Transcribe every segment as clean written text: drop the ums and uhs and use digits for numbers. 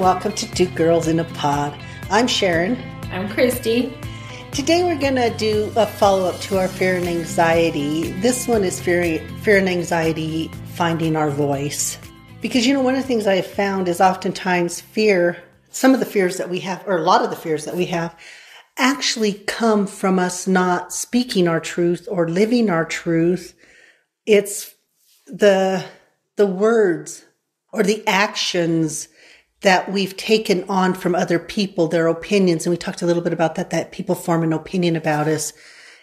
welcome to Two Girls in a Pod. I'm Sharon. I'm Christy. Today we're going to do a follow-up to our fear and anxiety. This one is fear and anxiety finding our voice. Because, one of the things I have found is oftentimes fear, some of the fears that we have, or a lot of the fears that we have, actually come from us not speaking our truth or living our truth. It's the words or the actions that we've taken on from other people, their opinions. And we talked a little bit about that people form an opinion about us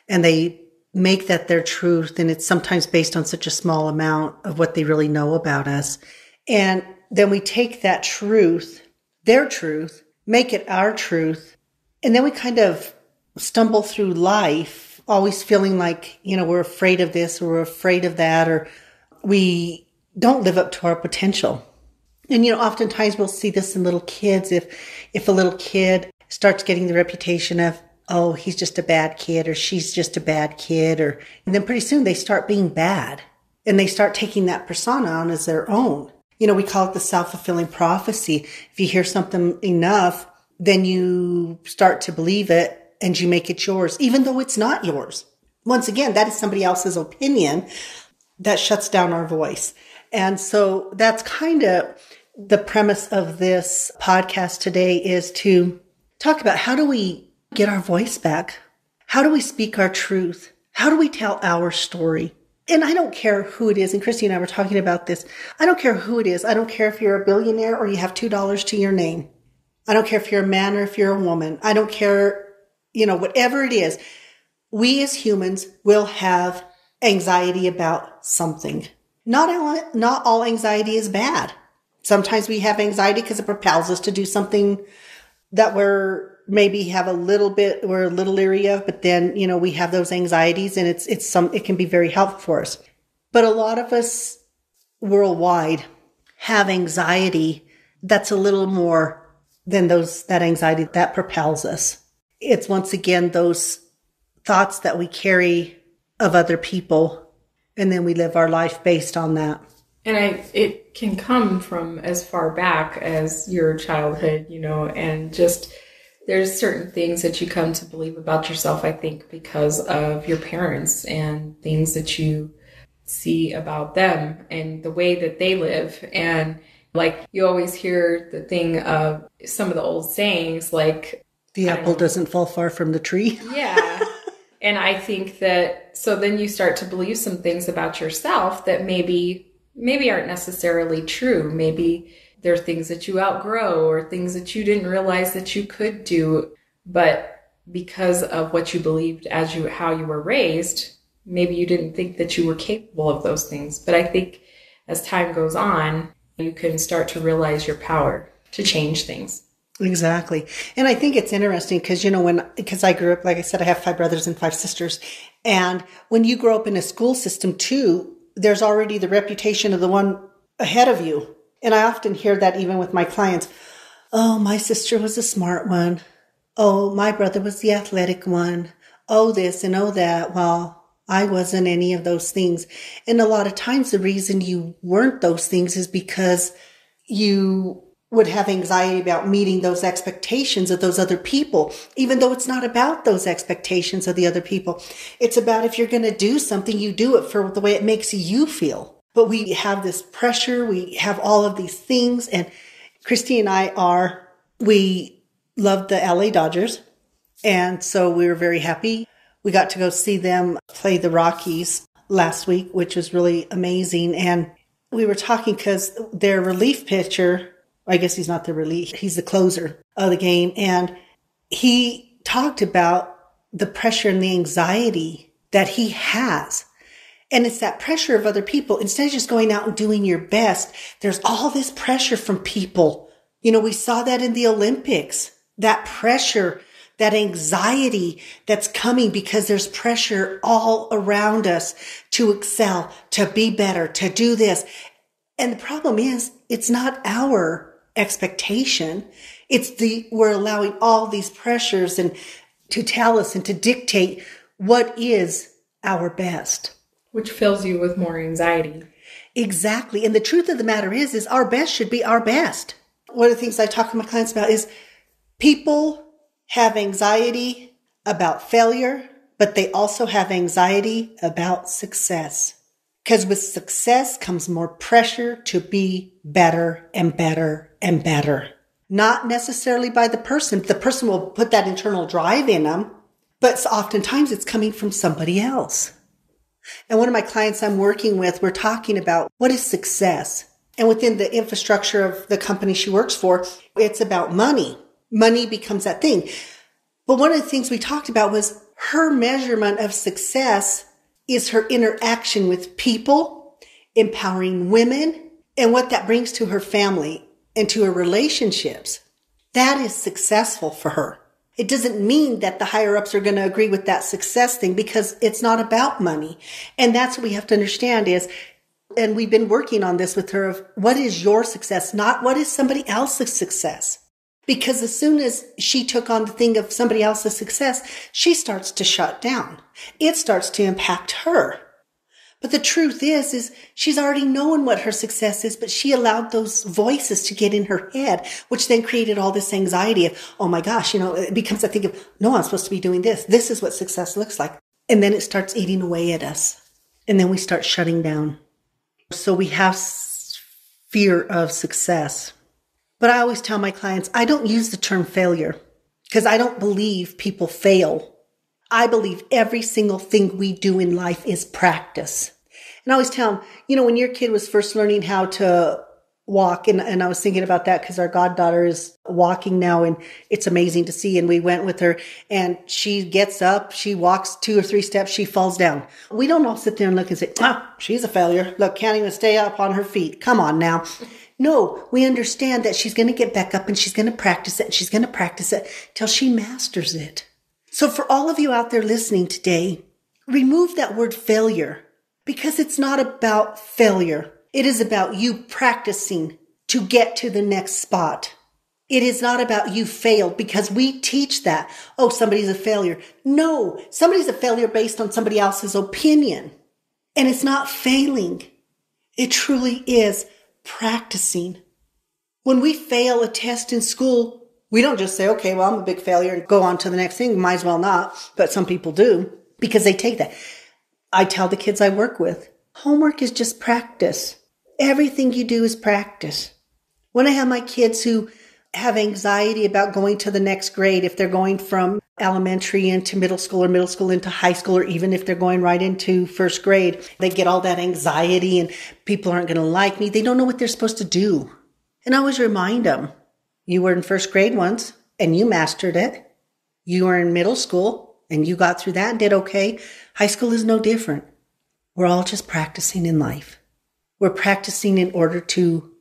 and they make that their truth. And it's sometimes based on such a small amount of what they really know about us. And then we take that truth, their truth, make it our truth. And then we kind of stumble through life, always feeling like, we're afraid of this or we're afraid of that, or we don't live up to our potential. And, oftentimes we'll see this in little kids. If a little kid starts getting the reputation of, oh, he's just a bad kid or she's just a bad kid, and then pretty soon they start being bad and they start taking that persona on as their own. We call it the self-fulfilling prophecy. If you hear something enough, then you start to believe it and you make it yours, even though it's not yours. Once again, that is somebody else's opinion that shuts down our voice. And so that's kind of the premise of this podcast today, is to talk about how do we get our voice back? How do we speak our truth? How do we tell our story? And I don't care who it is. And Christy and I were talking about this. I don't care who it is. I don't care if you're a billionaire or you have $2 to your name. I don't care if you're a man or if you're a woman. I don't care, whatever it is. We as humans will have anxiety about something. Not all anxiety is bad. Sometimes we have anxiety because it propels us to do something that we're maybe have we're a little leery of, but then, we have those anxieties and it can be very helpful for us. But a lot of us worldwide have anxiety that's a little more than that anxiety that propels us. It's once again those thoughts that we carry of other people, and then we live our life based on that. And it can come from as far back as your childhood, and just there's certain things that you come to believe about yourself, I think, because of your parents and things that you see about them and the way that they live. And like you always hear the thing of some of the old sayings, like the apple doesn't fall far from the tree. Yeah. And I think that, so then you start to believe some things about yourself that maybe aren't necessarily true. Maybe there are things that you outgrow or things that you didn't realize that you could do. But because of what you believed how you were raised, maybe you didn't think that you were capable of those things. But I think as time goes on, you can start to realize your power to change things. Exactly. And I think it's interesting because, because I grew up, like I said, I have 5 brothers and 5 sisters. And when you grow up in a school system too, there's already the reputation of the one ahead of you. And I often hear that even with my clients. Oh, my sister was the smart one. Oh, my brother was the athletic one. Oh, this and oh, that. Well, I wasn't any of those things. And a lot of times the reason you weren't those things is because you would have anxiety about meeting those expectations of those other people, even though it's not about those expectations of the other people. It's about if you're going to do something, you do it for the way it makes you feel. But we have this pressure. We have all of these things. And Christy and I we love the LA Dodgers. And so we were very happy. We got to go see them play the Rockies last week, which was really amazing. And we were talking because their relief pitcher, I guess he's not the relief, he's the closer of the game. And he talked about the pressure and the anxiety that he has. And it's that pressure of other people. Instead of just going out and doing your best, there's all this pressure from people. We saw that in the Olympics, that pressure, that anxiety that's coming because there's pressure all around us to excel, to be better, to do this. And the problem is, it's not our expectation. We're allowing all these pressures and to tell us and to dictate what is our best. Which fills you with more anxiety. Exactly. And the truth of the matter is our best should be our best. One of the things I talk to my clients about is people have anxiety about failure, but they also have anxiety about success. Because with success comes more pressure to be better and better and better. Not necessarily by the person. The person will put that internal drive in them, but oftentimes it's coming from somebody else. And one of my clients I'm working with, we're talking about what is success. And within the infrastructure of the company she works for, it's about money. Money becomes that thing. But one of the things we talked about was her measurement of success is her interaction with people, empowering women, and what that brings to her family and to her relationships. That is successful for her. It doesn't mean that the higher ups are going to agree with that success thing because it's not about money. And that's what we have to understand is, and we've been working on this with her, of what is your success, not what is somebody else's success. Because as soon as she took on the thing of somebody else's success, she starts to shut down. It starts to impact her. But the truth is she's already known what her success is, but she allowed those voices to get in her head, which then created all this anxiety of, oh my gosh, it becomes a thing of, no, I'm supposed to be doing this. This is what success looks like. And then it starts eating away at us. And then we start shutting down. So we have fear of success. But I always tell my clients, I don't use the term failure because I don't believe people fail. I believe every single thing we do in life is practice. And I always tell them, when your kid was first learning how to walk, and I was thinking about that because our goddaughter is walking now and it's amazing to see. And we went with her and she gets up, she walks 2 or 3 steps, she falls down. We don't all sit there and look and say, she's a failure. Look, can't even stay up on her feet. Come on now. No, we understand that she's going to get back up and she's going to practice it and she's going to practice it till she masters it. So for all of you out there listening today, remove that word failure because it's not about failure. It is about you practicing to get to the next spot. It is not about you failed because we teach that. Oh, somebody's a failure. No, somebody's a failure based on somebody else's opinion. And it's not failing. It truly is practicing. When we fail a test in school, we don't just say, okay, well, I'm a big failure and go on to the next thing. Might as well not. But some people do because they take that. I tell the kids I work with, homework is just practice. Everything you do is practice. When I have my kids who have anxiety about going to the next grade, if they're going from elementary into middle school or middle school into high school, or even if they're going right into first grade, they get all that anxiety and people aren't going to like me. They don't know what they're supposed to do. And I always remind them, you were in first grade once and you mastered it. You were in middle school and you got through that and did okay. High school is no different. We're all just practicing in life. We're practicing in order to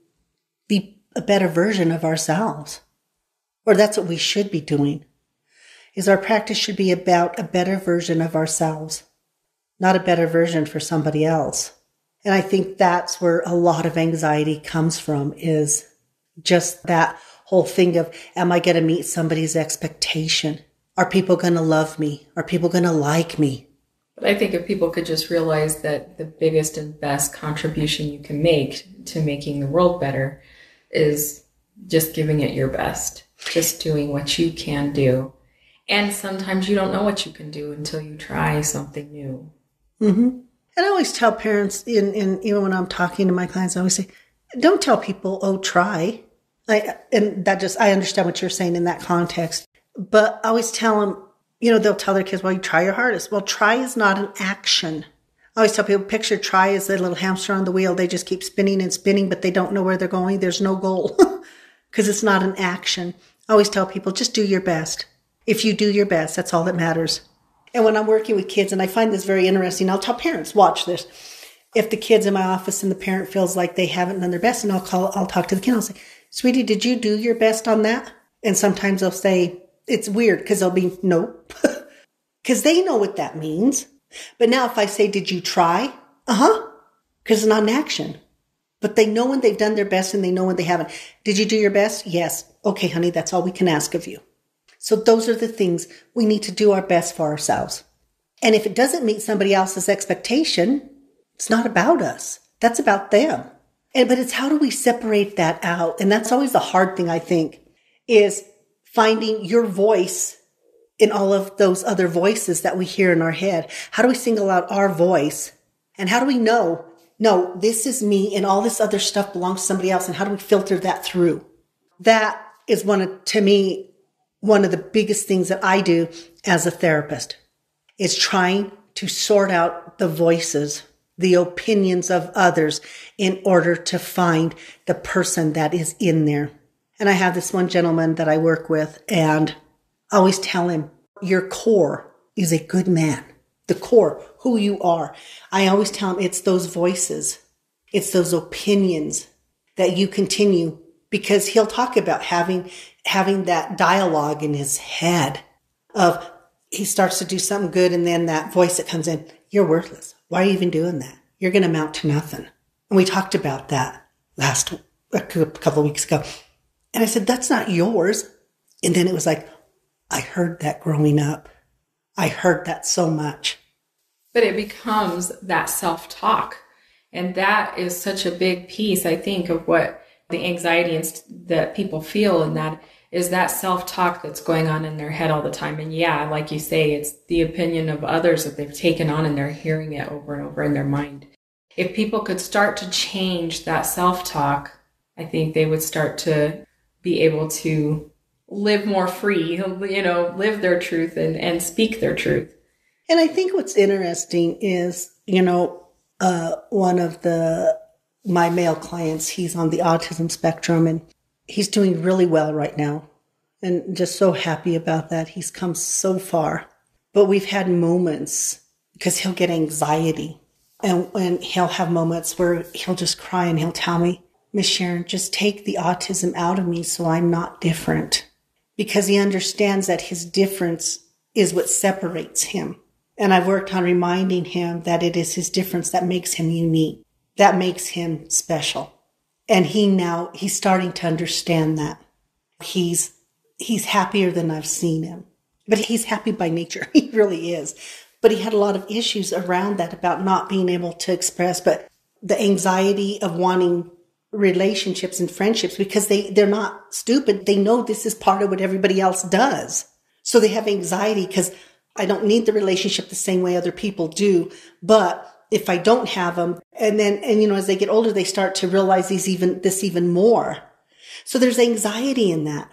be a better version of ourselves. Or that's what we should be doing. Is our practice should be about a better version of ourselves, not a better version for somebody else. And I think that's where a lot of anxiety comes from, is just that whole thing of, am I going to meet somebody's expectation? Are people going to love me? Are people going to like me? But I think if people could just realize that the biggest and best contribution you can make to making the world better is just giving it your best, just doing what you can do. And sometimes you don't know what you can do until you try something new. Mm-hmm. And I always tell parents, even when I'm talking to my clients, I always say, don't tell people, oh, try. I understand what you're saying in that context. But I always tell them, they'll tell their kids, well, you try your hardest. Well, try is not an action. I always tell people, picture try as a little hamster on the wheel. They just keep spinning and spinning, but they don't know where they're going. There's no goal because it's not an action. I always tell people, just do your best. If you do your best, that's all that matters. And when I'm working with kids, and I find this very interesting, I'll tell parents, watch this. If the kid's in my office and the parent feels like they haven't done their best, and I'll talk to the kid, I'll say, sweetie, did you do your best on that? And sometimes they'll say, it's weird because they'll be, nope. Because they know what that means. But now if I say, did you try? Because it's not an action. But they know when they've done their best and they know when they haven't. Did you do your best? Yes. Okay, honey, that's all we can ask of you. So those are the things we need to do our best for ourselves. And if it doesn't meet somebody else's expectation, it's not about us. That's about them. But it's how do we separate that out? And that's always the hard thing, I think, is finding your voice in all of those other voices that we hear in our head. How do we single out our voice? And how do we know, no, this is me and all this other stuff belongs to somebody else? And how do we filter that through? That is to me, one of the biggest things that I do as a therapist is trying to sort out the voices, the opinions of others in order to find the person that is in there. And I have this one gentleman that I work with, and I always tell him, your core is a good man. The core, who you are. I always tell him it's those voices, it's those opinions that you continue, because he'll talk about having that dialogue in his head of he starts to do something good, and then that voice that comes in, you're worthless. Why are you even doing that? You're going to amount to nothing. And we talked about that a couple of weeks ago. And I said, that's not yours. And then it was like, I heard that growing up. I heard that so much. But it becomes that self-talk. And that is such a big piece, I think, of what the anxiety that people feel, and that is that self-talk that's going on in their head all the time. And yeah, like you say, it's the opinion of others that they've taken on, and they're hearing it over and over in their mind. If people could start to change that self-talk, I think they would start to be able to live more free, live their truth and speak their truth. And I think what's interesting is, one of my male clients, he's on the autism spectrum, and he's doing really well right now. And just so happy about that. He's come so far. But we've had moments, because he'll get anxiety. And he'll have moments where he'll just cry and he'll tell me, Miss Sharon, just take the autism out of me so I'm not different. Because he understands that his difference is what separates him. And I've worked on reminding him that it is his difference that makes him unique, that makes him special. And he's starting to understand that. He's happier than I've seen him. But he's happy by nature. He really is. But he had a lot of issues around that about not being able to express, but the anxiety of wanting relationships and friendships, because they're not stupid. They know this is part of what everybody else does. So they have anxiety because I don't need the relationship the same way other people do. But if I don't have them, and as they get older, they start to realize this even more. So there's anxiety in that.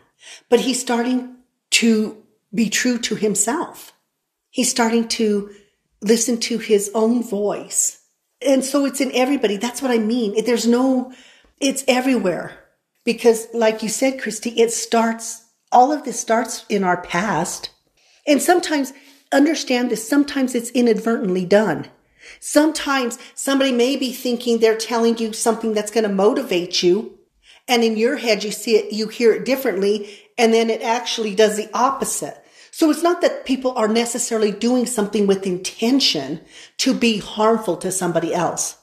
But he's starting to be true to himself. He's starting to listen to his own voice. And so it's in everybody. That's what I mean. It's everywhere. Because like you said, Christy, all of this starts in our past. And sometimes, understand this, sometimes it's inadvertently done. Sometimes somebody may be thinking they're telling you something that's going to motivate you. And in your head, you see it, you hear it differently. And then it actually does the opposite. So it's not that people are necessarily doing something with intention to be harmful to somebody else.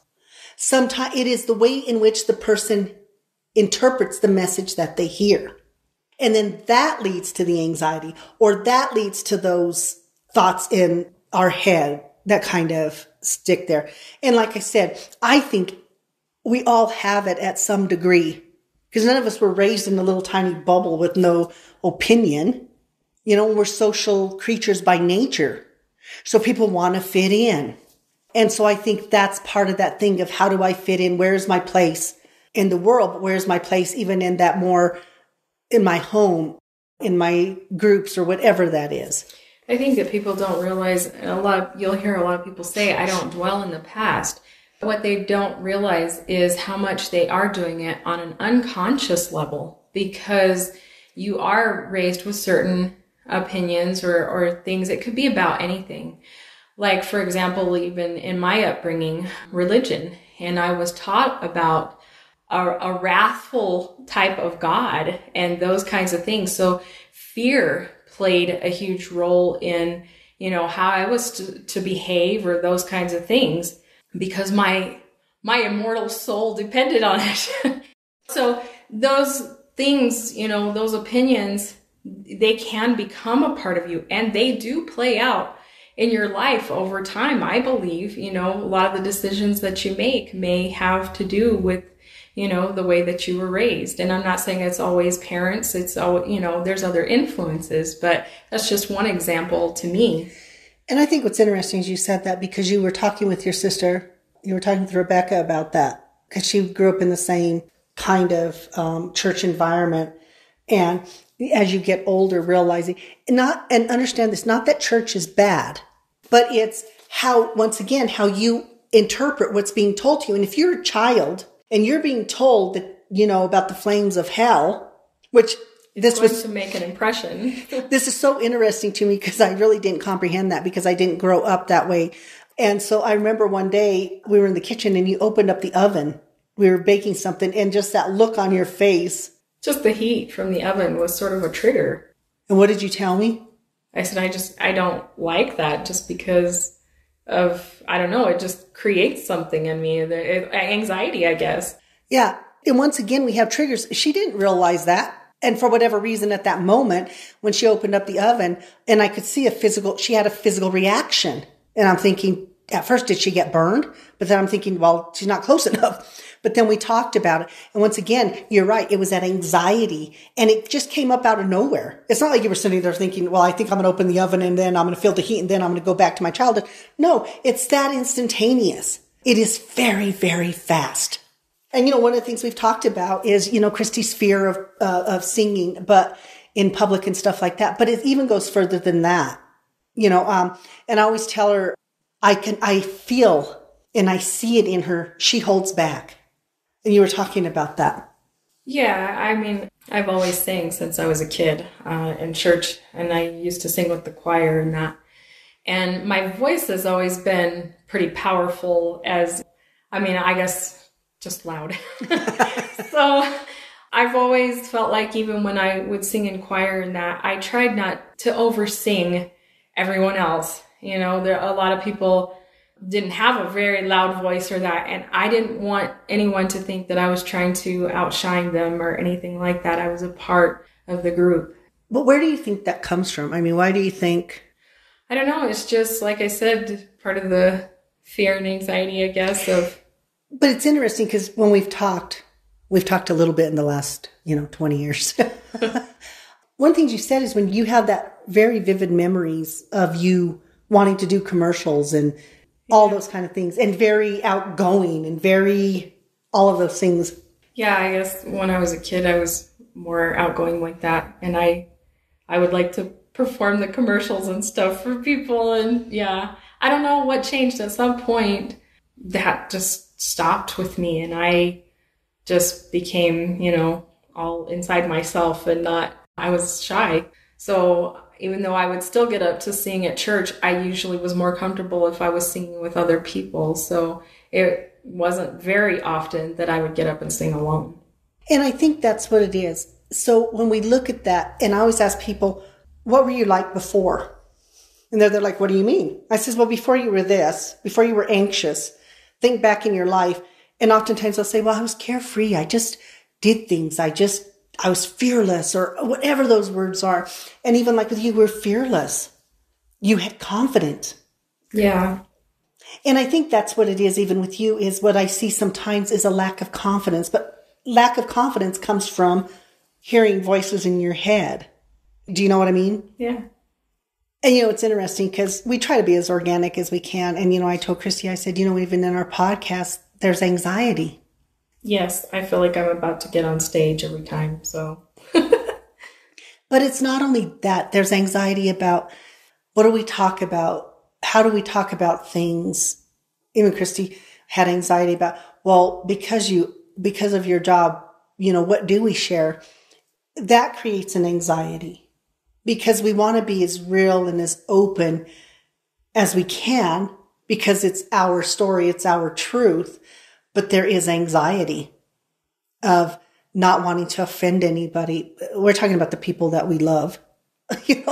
Sometimes it is the way in which the person interprets the message that they hear. And then that leads to the anxiety, or that leads to those thoughts in our head that kind of stick there. And like I said, I think we all have it at some degree, because none of us were raised in a little tiny bubble with no opinion. We're social creatures by nature. So people want to fit in. And so I think that's part of that thing of how do I fit in? Where's my place in the world? But where's my place even in that more in my home, in my groups, or whatever that is? I think that people don't realize, you'll hear a lot of people say, I don't dwell in the past. What they don't realize is how much they are doing it on an unconscious level, because you are raised with certain opinions or things. It could be about anything. Like, for example, even in my upbringing, religion. And I was taught about a wrathful type of God and those kinds of things. So fear played a huge role in, how I was to behave or those kinds of things, because my immortal soul depended on it. So those things, those opinions, they can become a part of you, and they do play out in your life over time. I believe, a lot of the decisions that you make may have to do with, the way that you were raised. And I'm not saying it's always parents. It's all, there's other influences, but that's just one example to me. And I think what's interesting is you said that because you were talking with your sister, you were talking with Rebecca about that, because she grew up in the same kind of church environment. And as you get older, realizing and understand this, not that church is bad, but it's once again, how you interpret what's being told to you. And if you're a child and you're being told that, about the flames of hell, which this was to make an impression. This is so interesting to me because I really didn't comprehend that because I didn't grow up that way. And so I remember one day we were in the kitchen and you opened up the oven. We were baking something and just that look on your face. Just the heat from the oven was sort of a trigger. And what did you tell me? I said, I don't like that just because of, I don't know, it just creates something in me. Anxiety, I guess. Yeah. And once again, we have triggers. She didn't realize that. And for whatever reason at that moment, when she opened up the oven and I could see she had a physical reaction. And I'm thinking, at first, did she get burned? But then I'm thinking, well, she's not close enough. But then we talked about it. And once again, you're right. It was that anxiety. And it just came up out of nowhere. It's not like you were sitting there thinking, well, I think I'm going to open the oven and then I'm going to feel the heat and then I'm going to go back to my childhood. No, it's that instantaneous. It is very, very fast. And, one of the things we've talked about is, Christy's fear of singing, but in public and stuff like that. But it even goes further than that, and I always tell her, I feel and I see it in her. She holds back. And you were talking about that. Yeah. I mean, I've always sang since I was a kid, in church, and I used to sing with the choir and that. And my voice has always been pretty powerful I guess, just loud. So I've always felt like even when I would sing in choir and that, I tried not to oversing everyone else. A lot of people didn't have a very loud voice or that, and I didn't want anyone to think that I was trying to outshine them or anything like that. I was a part of the group. But where do you think that comes from? I mean, why do you think? I don't know. It's just, like I said, part of the fear and anxiety, I guess, of... But it's interesting because when we've talked a little bit in the last, 20 years. One of the things you said is when you have that very vivid memories of you wanting to do commercials and all those kind of things, and very outgoing and very, all of those things. Yeah, I guess when I was a kid, I was more outgoing like that. And I would like to perform the commercials and stuff for people. And yeah, I don't know what changed. At some point, that just stopped with me. And I just became, all inside myself and I was shy. So even though I would still get up to sing at church, I usually was more comfortable if I was singing with other people. So it wasn't very often that I would get up and sing alone. And I think that's what it is. So when we look at that, and I always ask people, what were you like before? And they're like, what do you mean? I says, well, before you were this, before you were anxious, think back in your life. And oftentimes they'll say, well, I was carefree. I just did things. I was fearless, or whatever those words are. And even like with you, we're fearless. You had confidence. Yeah. And I think that's what it is, even with you, is what I see sometimes is a lack of confidence. But lack of confidence comes from hearing voices in your head. Do you know what I mean? Yeah. And, it's interesting because we try to be as organic as we can. And, I told Christy, I said, even in our podcast, there's anxiety. Yes, I feel like I'm about to get on stage every time, so. But it's not only that. There's anxiety about what do we talk about? How do we talk about things? Even Christy had anxiety about, well, because of your job, what do we share? That creates an anxiety because we want to be as real and as open as we can because it's our story, it's our truth. But there is anxiety of not wanting to offend anybody. We're talking about the people that we love. I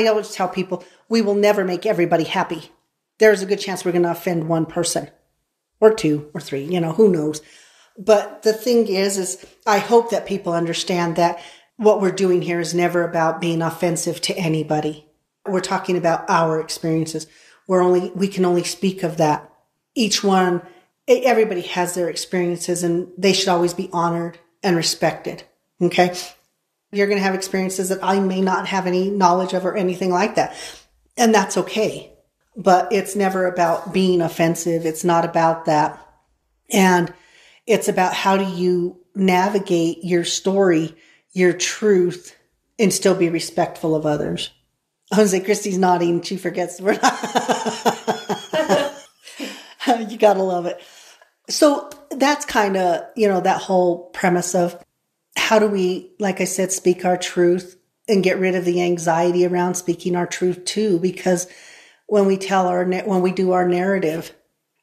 always tell people, we will never make everybody happy. There's a good chance we're going to offend one person or two or three, who knows. But the thing is I hope that people understand that what we're doing here is never about being offensive to anybody. We're talking about our experiences. We can only speak of that. Each one everybody has their experiences and they should always be honored and respected. Okay. You're going to have experiences that I may not have any knowledge of or anything like that. And that's okay. But it's never about being offensive. It's not about that. And it's about how do you navigate your story, your truth, and still be respectful of others. I was like, Christy's nodding. She forgets. We're not. You got to love it. So that's kind of, that whole premise of how do we, like I said, speak our truth and get rid of the anxiety around speaking our truth too? Because when we when we do our narrative,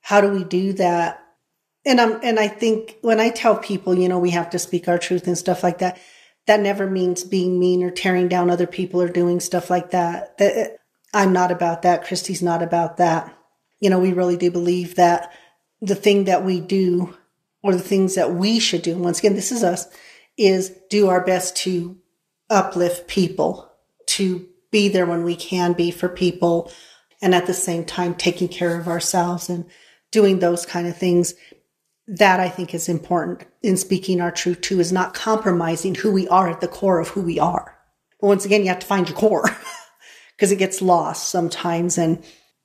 how do we do that? And I think when I tell people, we have to speak our truth and stuff like that, that never means being mean or tearing down other people or doing stuff like that. I'm not about that. Christy's not about that. We really do believe that the thing that we do or the things that we should do, and once again, this is us, is do our best to uplift people, to be there when we can be for people, and at the same time taking care of ourselves and doing those kind of things. That I think is important in speaking our truth too, is not compromising who we are at the core of who we are. But once again, you have to find your core because it gets lost sometimes. And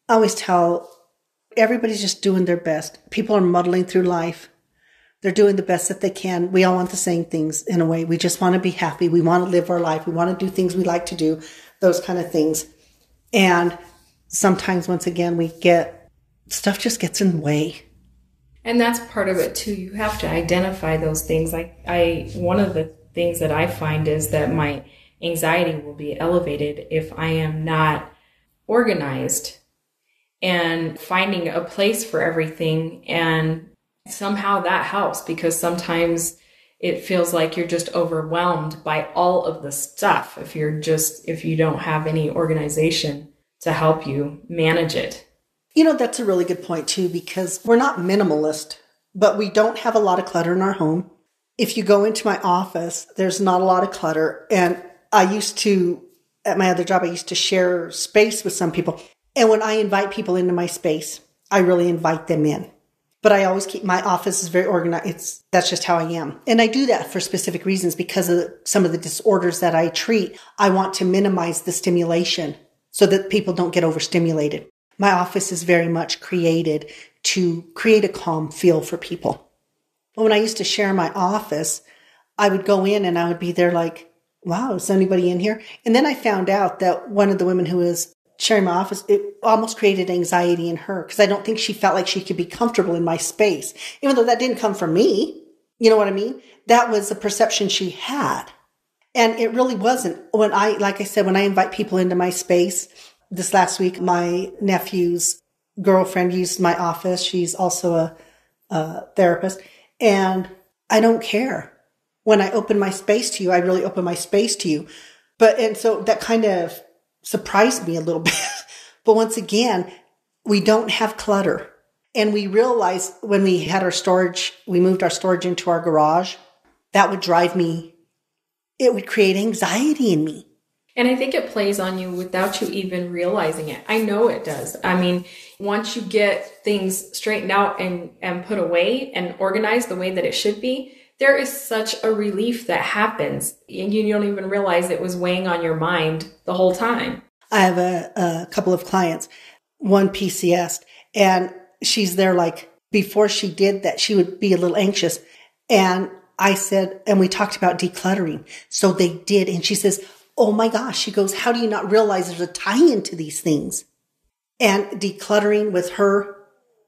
I always tell everybody's just doing their best. People are muddling through life. They're doing the best that they can. We all want the same things in a way. We just want to be happy. We want to live our life. We want to do things we like to do, those kind of things. And sometimes, once again, stuff just gets in the way. And that's part of it too. You have to identify those things. One of the things that I find is that my anxiety will be elevated if I am not organized and finding a place for everything. And somehow that helps, because sometimes it feels like you're just overwhelmed by all of the stuff if you don't have any organization to help you manage it. That's a really good point too, because we're not minimalist, but we don't have a lot of clutter in our home. If you go into my office, there's not a lot of clutter. And at my other job, I used to share space with some people. And when I invite people into my space, I really invite them in. But I always keep my office is very organized. That's just how I am. And I do that for specific reasons because of some of the disorders that I treat. I want to minimize the stimulation so that people don't get overstimulated. My office is very much created to create a calm feel for people. But when I used to share my office, I would go in and I would be there like, wow, is anybody in here? And then I found out that one of the women who was sharing my office, it almost created anxiety in her because I don't think she felt like she could be comfortable in my space, even though that didn't come from me. You know what I mean? That was the perception she had. And it really wasn't. Like I said, when I invite people into my space, this last week, my nephew's girlfriend used my office. She's also a therapist. And I don't care. When I open my space to you, I really open my space to you. And so that kind of surprised me a little bit. But once again, we don't have clutter. And we realized when we had we moved our storage into our garage, that would it would create anxiety in me. And I think it plays on you without you even realizing it. I know it does. I mean, once you get things straightened out and put away and organized the way that it should be, there is such a relief that happens. And you don't even realize it was weighing on your mind the whole time. I have a couple of clients, one PCS, and she's there like before she did that, she would be a little anxious. And I said, and we talked about decluttering. So they did. And she says, oh my gosh, she goes, how do you not realize there's a tie-in to these things? And decluttering with her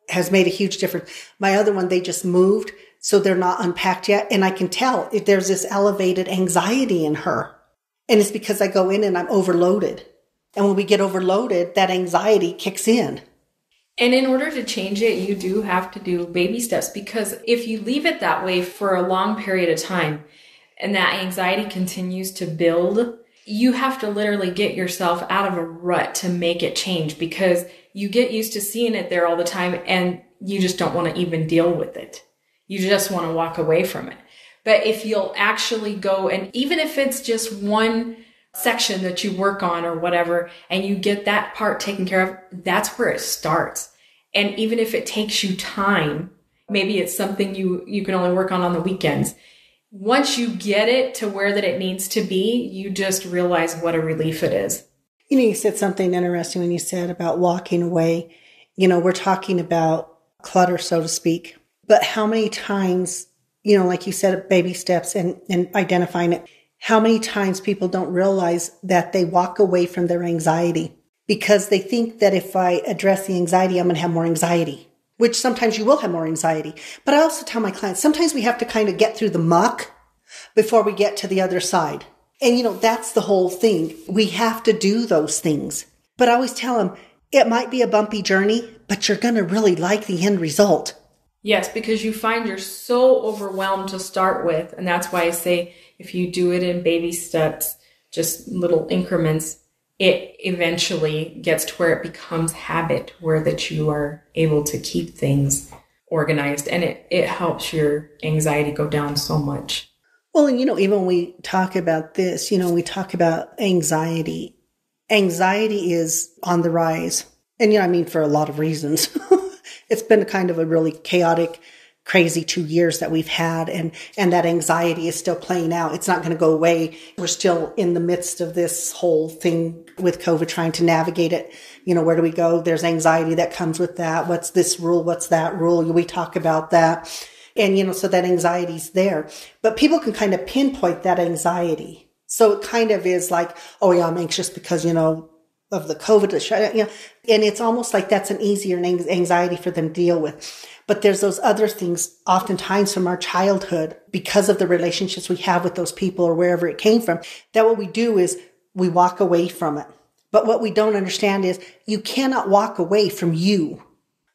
has made a huge difference. My other one, they just moved, so they're not unpacked yet. And I can tell if there's this elevated anxiety in her. And it's because I go in and I'm overloaded. And when we get overloaded, that anxiety kicks in. And in order to change it, you do have to do baby steps, because if you leave it that way for a long period of time and that anxiety continues to build, you have to literally get yourself out of a rut to make it change, because you get used to seeing it there all the time and you just don't want to even deal with it. You just want to walk away from it. But if you'll actually go, and even if it's just one section that you work on or whatever, and you get that part taken care of, that's where it starts. And even if it takes you time, Maybe it's something you can only work on the weekends. Once you get it to where that it needs to be, you just realize what a relief it is. You said something interesting when you said about walking away. We're talking about clutter, so to speak. But how many times, like you said, baby steps and identifying it, how many times people don't realize that they walk away from their anxiety because they think that if I address the anxiety, I'm going to have more anxiety, which sometimes you will have more anxiety. But I also tell my clients, sometimes we have to kind of get through the muck before we get to the other side. And, that's the whole thing. We have to do those things. But I always tell them, it might be a bumpy journey, but you're going to really like the end result. Yes, because you find you're so overwhelmed to start with. And that's why I say if you do it in baby steps, just little increments, it eventually gets to where it becomes habit, where that you are able to keep things organized. And it helps your anxiety go down so much. Well, and even when we talk about this, we talk about anxiety. Anxiety is on the rise. And, for a lot of reasons. It's been kind of a really chaotic, crazy 2 years that we've had. And that anxiety is still playing out. It's not going to go away. We're still in the midst of this whole thing with COVID, trying to navigate it. Where do we go? There's anxiety that comes with that. What's this rule? What's that rule? We talk about that. And, so that anxiety's there. But people can kind of pinpoint that anxiety. So it kind of is like, oh, yeah, I'm anxious because, of the COVID, and it's almost like that's an easier anxiety for them to deal with. But there's those other things oftentimes from our childhood because of the relationships we have with those people or wherever it came from, that what we do is we walk away from it. But what we don't understand is you cannot walk away from you.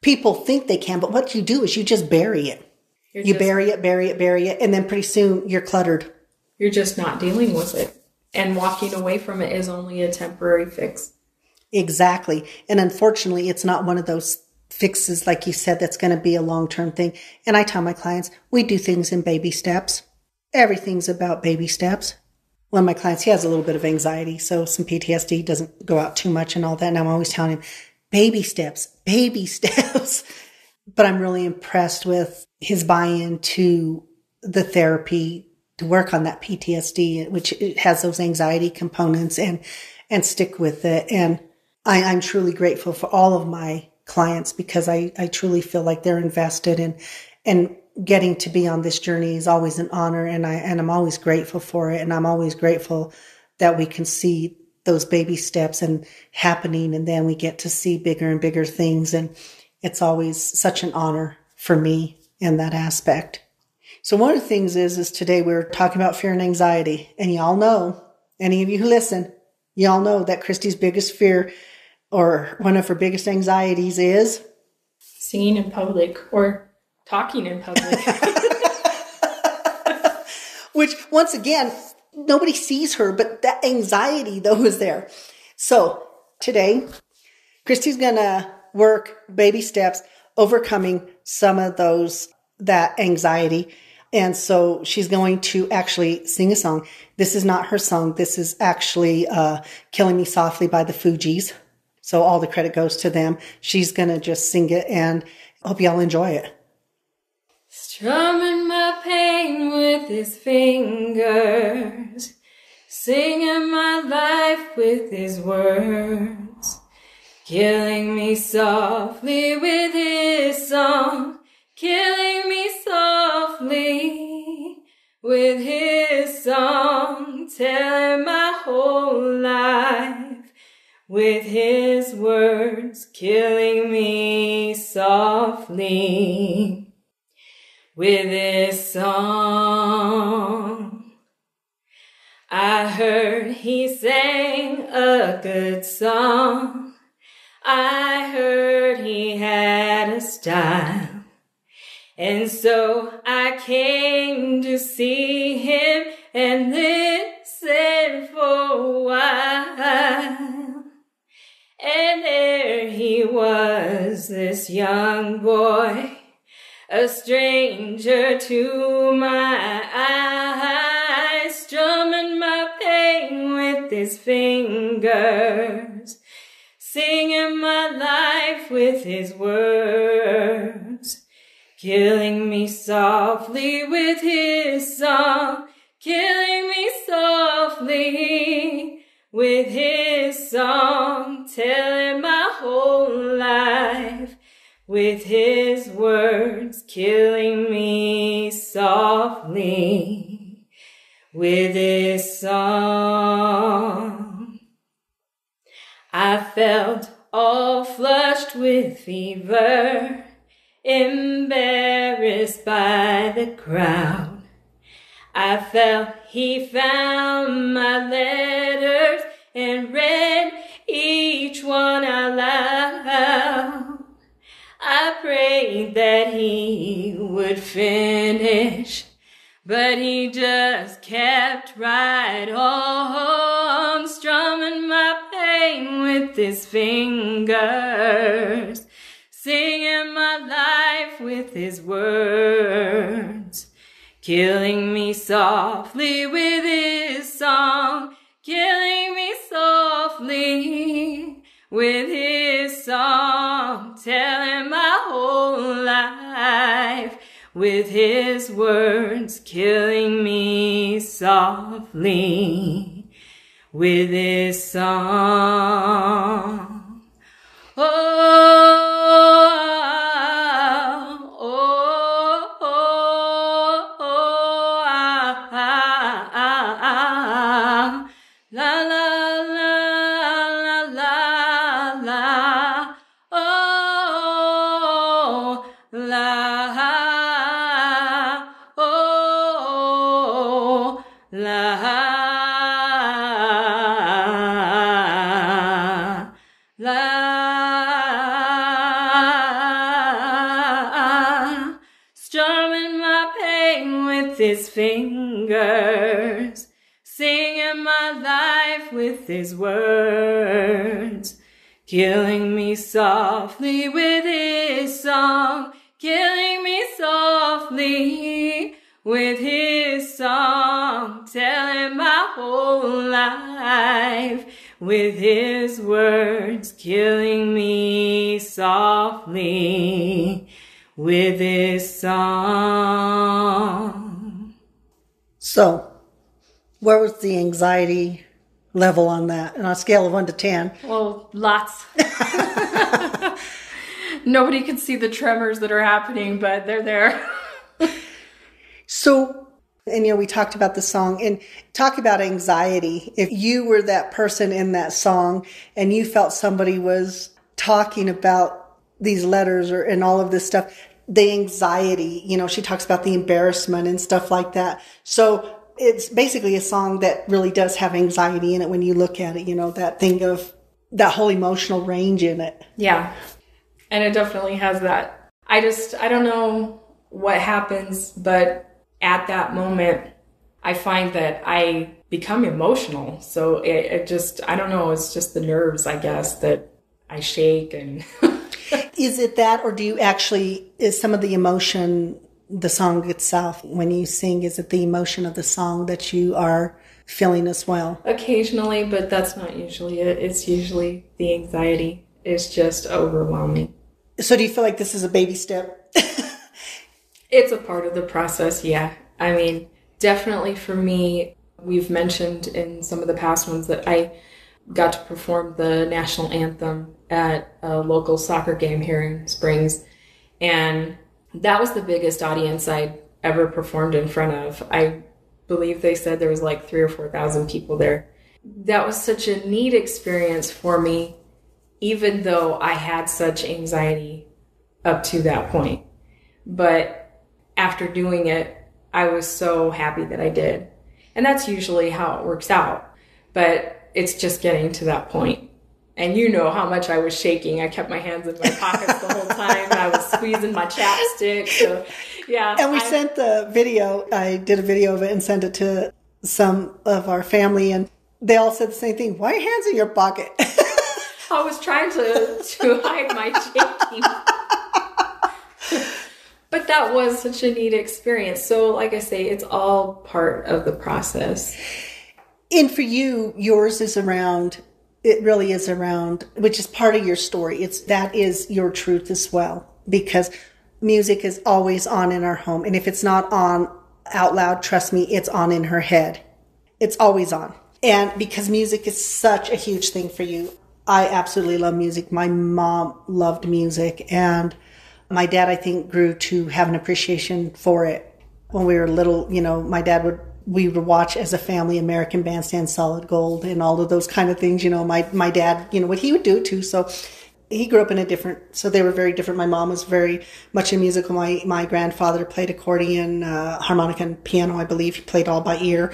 People think they can, but what you do is you just bury it. You bury it, and then pretty soon you're cluttered. You're just not dealing with it. And walking away from it is only a temporary fix. Exactly. And unfortunately, it's not one of those fixes, like you said, that's going to be a long-term thing. And I tell my clients, we do things in baby steps. Everything's about baby steps. One of my clients, he has a little bit of anxiety, so some PTSD, doesn't go out too much and all that. And I'm always telling him, baby steps, baby steps. But I'm really impressed with his buy-in to the therapy to work on that PTSD, which it has those anxiety components, and stick with it. And I'm truly grateful for all of my clients because I truly feel like they're invested and getting to be on this journey is always an honor. And I'm always grateful for it. And I'm always grateful that we can see those baby steps and happening. And then we get to see bigger and bigger things. And it's always such an honor for me in that aspect. So one of the things is today we're talking about fear and anxiety. And y'all know, any of you who listen, y'all know that Christy's biggest fear or one of her biggest anxieties is singing in public or talking in public. Which, once again, nobody sees her, but that anxiety, though, is there. So today, Christy's going to work baby steps, overcoming some of that anxiety. And so she's going to actually sing a song. This is not her song. This is actually Killing Me Softly by the Fugees. So all the credit goes to them. She's going to just sing it, and I hope y'all enjoy it. Strumming my pain with his fingers, singing my life with his words, killing me softly with his song, killing me softly with his song, telling my whole life with his words, killing me softly with his song. I heard he sang a good song. I heard he had a style. And so I came to see him and listen for a while. And there he was, this young boy, a stranger to my eyes, strumming my pain with his fingers, singing my life with his words, killing me softly with his song, killing me softly with his song, telling my whole life with his words, killing me softly with his song. I felt all flushed with fever, embarrassed by the crowd. I felt he found my letters and read each one out loud. I prayed that he would finish, but he just kept right on, strumming my pain with his fingers, singing my life with his words, killing me softly with his song, killing me softly with his song, telling my whole life with his words, killing me softly with his song. Strumming my pain with his fingers, singing my life with his words, killing me softly with his song, killing me softly with his song, telling my whole life with his words, killing me softly with his song. So, where was the anxiety level on that? On a scale of 1 to 10? Well, lots. Nobody could see the tremors that are happening, but they're there. So, and we talked about the song and talk about anxiety. If you were that person in that song and you felt somebody was talking about these letters and all of this stuff, the anxiety, she talks about the embarrassment and stuff like that. So it's basically a song that really does have anxiety in it when you look at it, that thing of that whole emotional range in it. Yeah. And it definitely has that. I don't know what happens, but at that moment, I find that I become emotional. So it just, I don't know, it's just the nerves, I guess, that I shake and... Is it that, or do you actually, is some of the emotion, the song itself, when you sing, is it the emotion of the song that you are feeling as well? Occasionally, but that's not usually it. It's usually the anxiety is just overwhelming. So do you feel like this is a baby step? It's a part of the process, yeah. I mean, definitely for me, we've mentioned in some of the past ones that I got to perform the national anthem at a local soccer game here in Springs. And that was the biggest audience I'd ever performed in front of. I believe they said there was like 3,000 or 4,000 people there. That was such a neat experience for me, even though I had such anxiety up to that point. But after doing it, I was so happy that I did. And that's usually how it works out. But it's just getting to that point. And you know how much I was shaking. I kept my hands in my pockets the whole time. I was squeezing my chapstick. So, yeah. And we sent the video. I did a video of it and sent it to some of our family. And they all said the same thing. Why are your hands in your pocket? I was trying to hide my shaking. But that was such a neat experience. So, like I say, it's all part of the process. And for you, yours is around, it really is around, which is part of your story. That is your truth as well. Because music is always on in our home. And if it's not on out loud, trust me, it's on in her head. It's always on. And because music is such a huge thing for you, I absolutely love music. My mom loved music, and my dad, I think, grew to have an appreciation for it. When we were little, we would watch as a family American Bandstand, Solid Gold, and all of those kind of things. My dad, what he would do too. So he grew up so they were very different. My mom was very much in musical. My grandfather played accordion, harmonica, and piano, I believe. He played all by ear.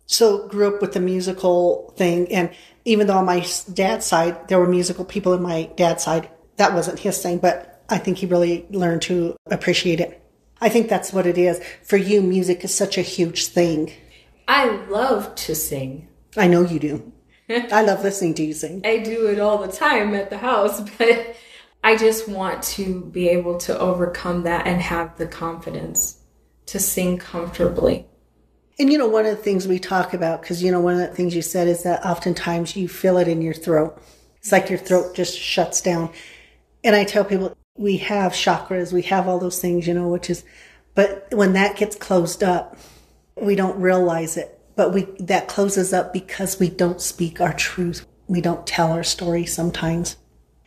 So grew up with the musical thing. And even though on my dad's side, there were musical people in my dad's side, that wasn't his thing. But I think he really learned to appreciate it. I think that's what it is. For you, music is such a huge thing. I love to sing. I know you do. I love listening to you sing. I do it all the time at the house, but I just want to be able to overcome that and have the confidence to sing comfortably. And one of the things we talk about, because one of the things you said is that oftentimes you feel it in your throat. It's like your throat just shuts down. And I tell people, we have chakras, we have all those things, but when that gets closed up, we don't realize it. But that closes up because we don't speak our truth. We don't tell our story sometimes.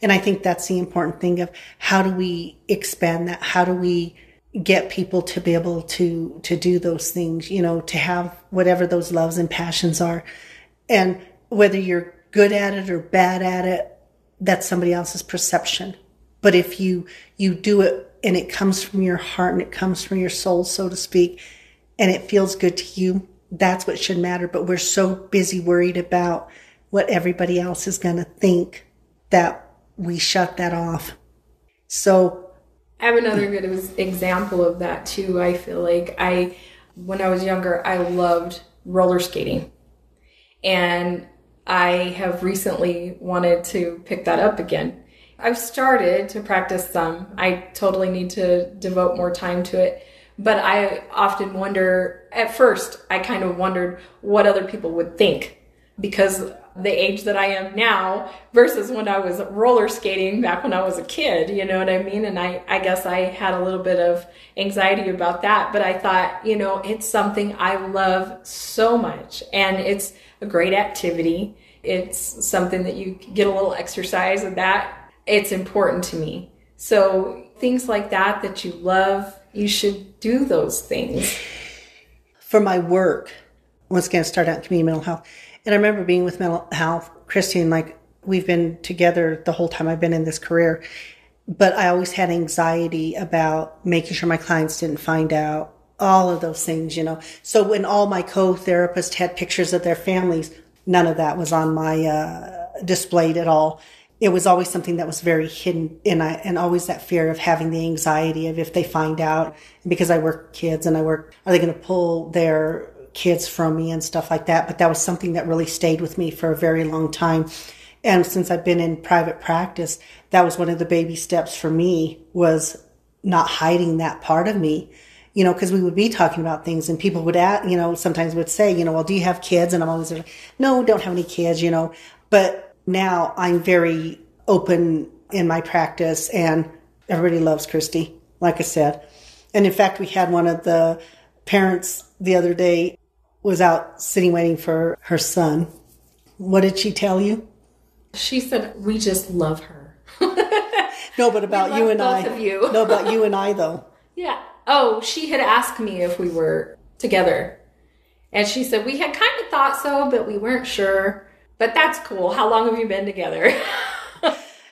And I think that's the important thing of how do we expand that? How do we get people to be able to do those things, to have whatever those loves and passions are. And whether you're good at it or bad at it, that's somebody else's perception. But if you do it and it comes from your heart and it comes from your soul, so to speak, and it feels good to you, that's what should matter. But we're so busy worried about what everybody else is going to think that we shut that off. So I have another good example of that too. I feel like when I was younger, I loved roller skating, and I have recently wanted to pick that up again. I've started to practice some. I totally need to devote more time to it. But I often wonder, at first, I kind of wondered what other people would think, because the age that I am now versus when I was roller skating back when I was a kid, you know what I mean? And I guess I had a little bit of anxiety about that, but I thought, it's something I love so much, and it's a great activity. It's something that you get a little exercise, and that it's important to me. So things like that you love, you should do those things. For my work, once again, I started out in community mental health. And I remember being with mental health, Christy, and we've been together the whole time I've been in this career. But I always had anxiety about making sure my clients didn't find out, all of those things, So when all my co-therapists had pictures of their families, none of that was on my displayed at all. It was always something that was very hidden, and always that fear of having the anxiety of if they find out, because I work with kids and are they going to pull their kids from me and stuff like that. But that was something that really stayed with me for a very long time. And since I've been in private practice, that was one of the baby steps for me, was not hiding that part of me, because we would be talking about things and people would ask, sometimes would say, well, do you have kids? And I'm always like, no, don't have any kids, but now I'm very open in my practice, and everybody loves Christy, like I said. And in fact, we had one of the parents the other day was out sitting waiting for her son. What did she tell you? She said, we just love her. No, but about you and I. Both of you. No, about you and I, though. Yeah. Oh, she had asked me if we were together. And she said, we had kind of thought so, but we weren't sure. But that's cool. How long have you been together?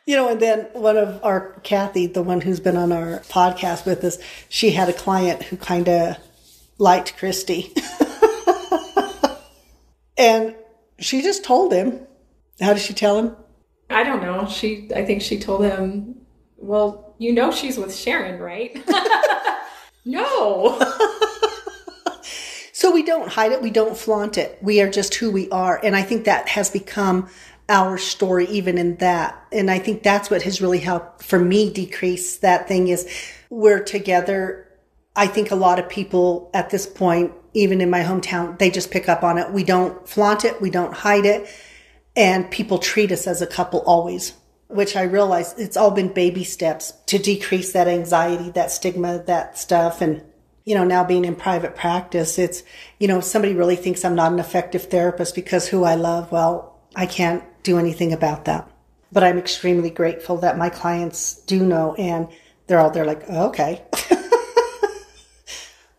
And then one of our, Kathy, the one who's been on our podcast with us, she had a client who kind of liked Christy. And she just told him. How did she tell him? I don't know. I think she told him, well, she's with Sharon, right? No. So we don't hide it. We don't flaunt it. We are just who we are. And I think that has become our story even in that. And I think that's what has really helped for me decrease that thing is we're together. I think a lot of people at this point, even in my hometown, they just pick up on it. We don't flaunt it. We don't hide it. And people treat us as a couple always. which I realize it's all been baby steps to decrease that anxiety, that stigma, that stuff. And, now being in private practice, it's, somebody really thinks I'm not an effective therapist because who I love, well, I can't do anything about that. But I'm extremely grateful that my clients do know, and they're all there like, oh, okay.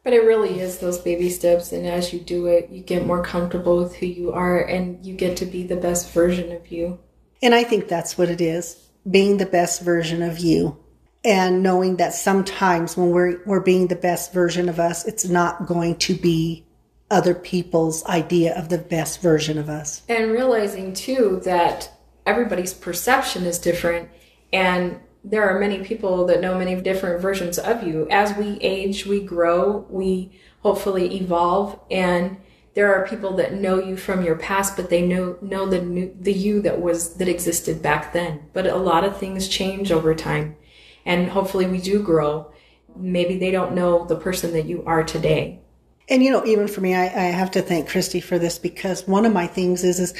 But it really is those baby steps. And as you do it, you get more comfortable with who you are and you get to be the best version of you. And I think that's what it is, being the best version of you. And knowing that sometimes when we're being the best version of us, it's not going to be other people's idea of the best version of us. And realizing too that everybody's perception is different, and there are many people that know many different versions of you. As we age, we grow, we hopefully evolve, and there are people that know you from your past, but they know the you that existed back then. But a lot of things change over time, and hopefully we do grow. Maybe they don't know the person that you are today. And even for me, I have to thank Christy for this, because one of my things is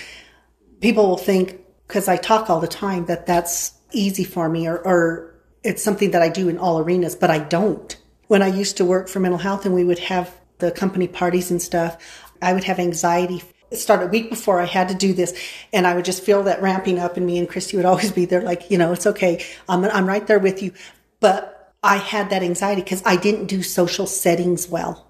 people will think, because I talk all the time, that that's easy for me or it's something that I do in all arenas, but I don't. When I used to work for mental health and we would have the company parties and stuff, I would have anxiety. It started a week before I had to do this, and I would just feel that ramping up, and me and Christy would always be there like, it's okay. I'm right there with you. But I had that anxiety because I didn't do social settings well.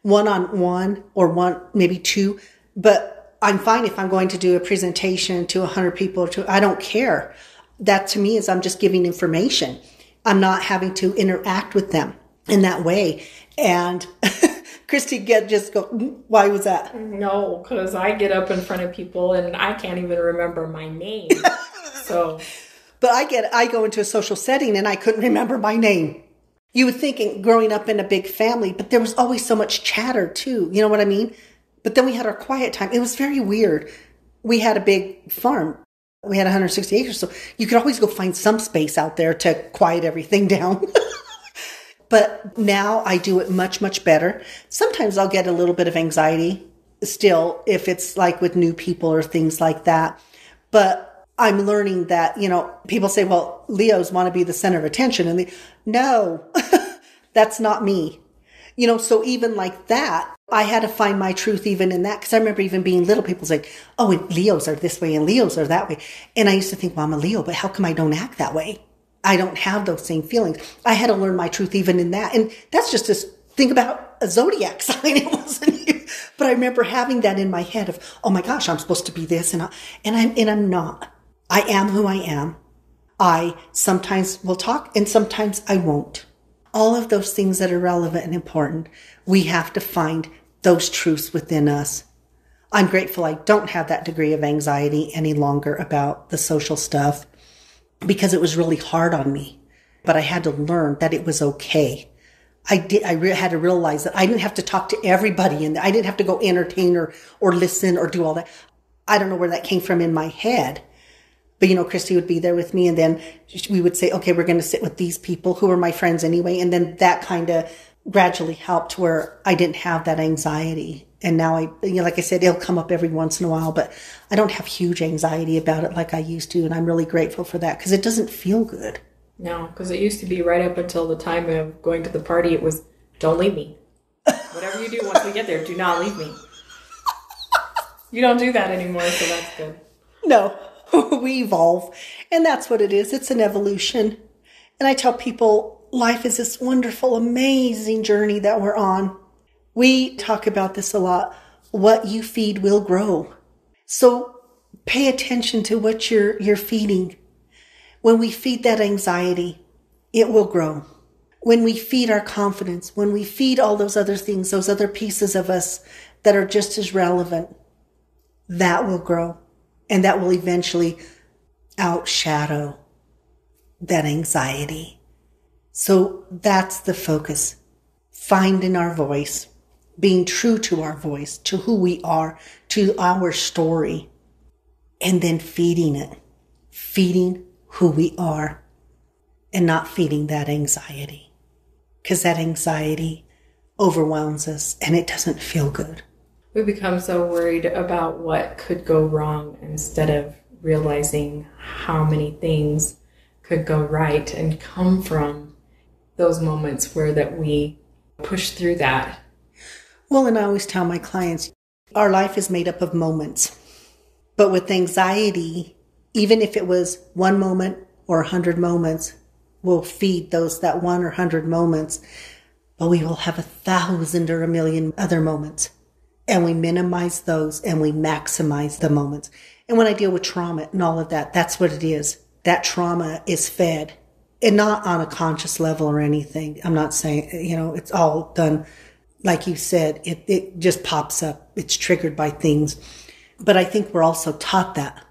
One-on-one or one, maybe two, but I'm fine if I'm going to do a presentation to 100 people. I don't care. That to me is I'm just giving information. I'm not having to interact with them in that way. And Christy just go, why was that? No, because I get up in front of people and I can't even remember my name. So, but I go into a social setting and I couldn't remember my name. You would think growing up in a big family, but there was always so much chatter too. You know what I mean? But then we had our quiet time. It was very weird. We had a big farm. We had 160 acres, so you could always go find some space out there to quiet everything down. But now I do it much, much better. Sometimes I'll get a little bit of anxiety still if it's like with new people or things like that. But I'm learning that, people say, well, Leos want to be the center of attention. And no, that's not me. So even like that, I had to find my truth even in that, because I remember even being little, people saying, oh, and Leos are this way and Leos are that way. And I used to think, well, I'm a Leo, but how come I don't act that way? I don't have those same feelings. I had to learn my truth even in that. And that's just this thing about a zodiac sign. It wasn't you. But I remember having that in my head of, oh my gosh, I'm supposed to be this. And I'm not. I am who I am. I sometimes will talk and sometimes I won't. All of those things that are relevant and important, we have to find those truths within us. I'm grateful I don't have that degree of anxiety any longer about the social stuff, because it was really hard on me. But I had to learn that it was okay. I had to realize that I didn't have to talk to everybody, and I didn't have to go entertain or listen or do all that. I don't know where that came from in my head. But, Christy would be there with me, and then we would say, okay, we're going to sit with these people who are my friends anyway. And then that kind of gradually helped where I didn't have that anxiety. And now like I said, it'll come up every once in a while, but I don't have huge anxiety about it like I used to. And I'm really grateful for that, because it doesn't feel good. No, because it used to be right up until the time of going to the party, it was, don't leave me. Whatever you do once we get there, do not leave me. You don't do that anymore, so that's good. No. We evolve, and that's what it is. It's an evolution. And I tell people life is this wonderful, amazing journey that we're on. We talk about this a lot. What you feed will grow. So pay attention to what you're feeding. When we feed that anxiety, it will grow. When we feed our confidence, when we feed all those other things, those other pieces of us that are just as relevant, that will grow. And that will eventually outshadow that anxiety. So that's the focus. Finding our voice, being true to our voice, to who we are, to our story, and then feeding it, feeding who we are, and not feeding that anxiety. Because that anxiety overwhelms us and it doesn't feel good. We become so worried about what could go wrong instead of realizing how many things could go right and come from those moments where that we push through that. Well, and I always tell my clients, our life is made up of moments. But with anxiety, even if it was one moment or 100 moments, we'll feed that 1 or 100 moments, but we will have 1,000 or 1,000,000 other moments. And we minimize those and we maximize the moments. And when I deal with trauma and all of that, that's what it is. That trauma is fed, and not on a conscious level or anything. I'm not saying, it's all done, like you said, it just pops up. It's triggered by things. But I think we're also taught that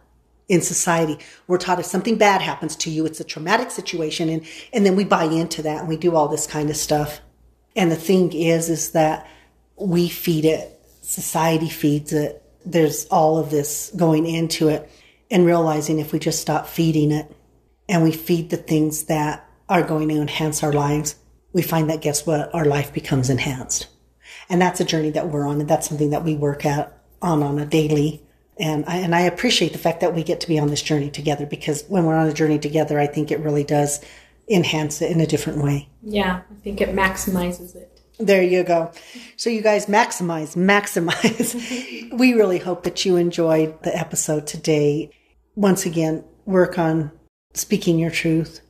in society. We're taught if something bad happens to you, it's a traumatic situation. And then we buy into that and we do all this kind of stuff. And the thing is that we feed it. Society feeds it. There's all of this going into it, and realizing if we just stop feeding it and we feed the things that are going to enhance our lives, we find that, guess what? Our life becomes enhanced. And that's a journey that we're on. And that's something that we work on a daily. And I appreciate the fact that we get to be on this journey together, because when we're on a journey together, I think it really does enhance it in a different way. Yeah, I think it maximizes it. There you go. So you guys maximize. We really hope that you enjoyed the episode today. Once again, work on speaking your truth,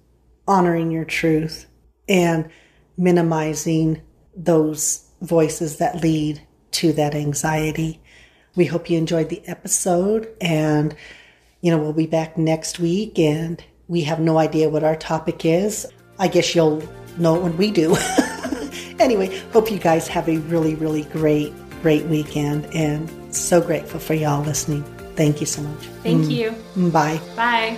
honoring your truth, and minimizing those voices that lead to that anxiety. We hope you enjoyed the episode, and, we'll be back next week, and we have no idea what our topic is. I guess you'll know it when we do. Anyway, hope you guys have a really, really great weekend, and so grateful for y'all listening. Thank you so much. Thank you. Bye. Bye.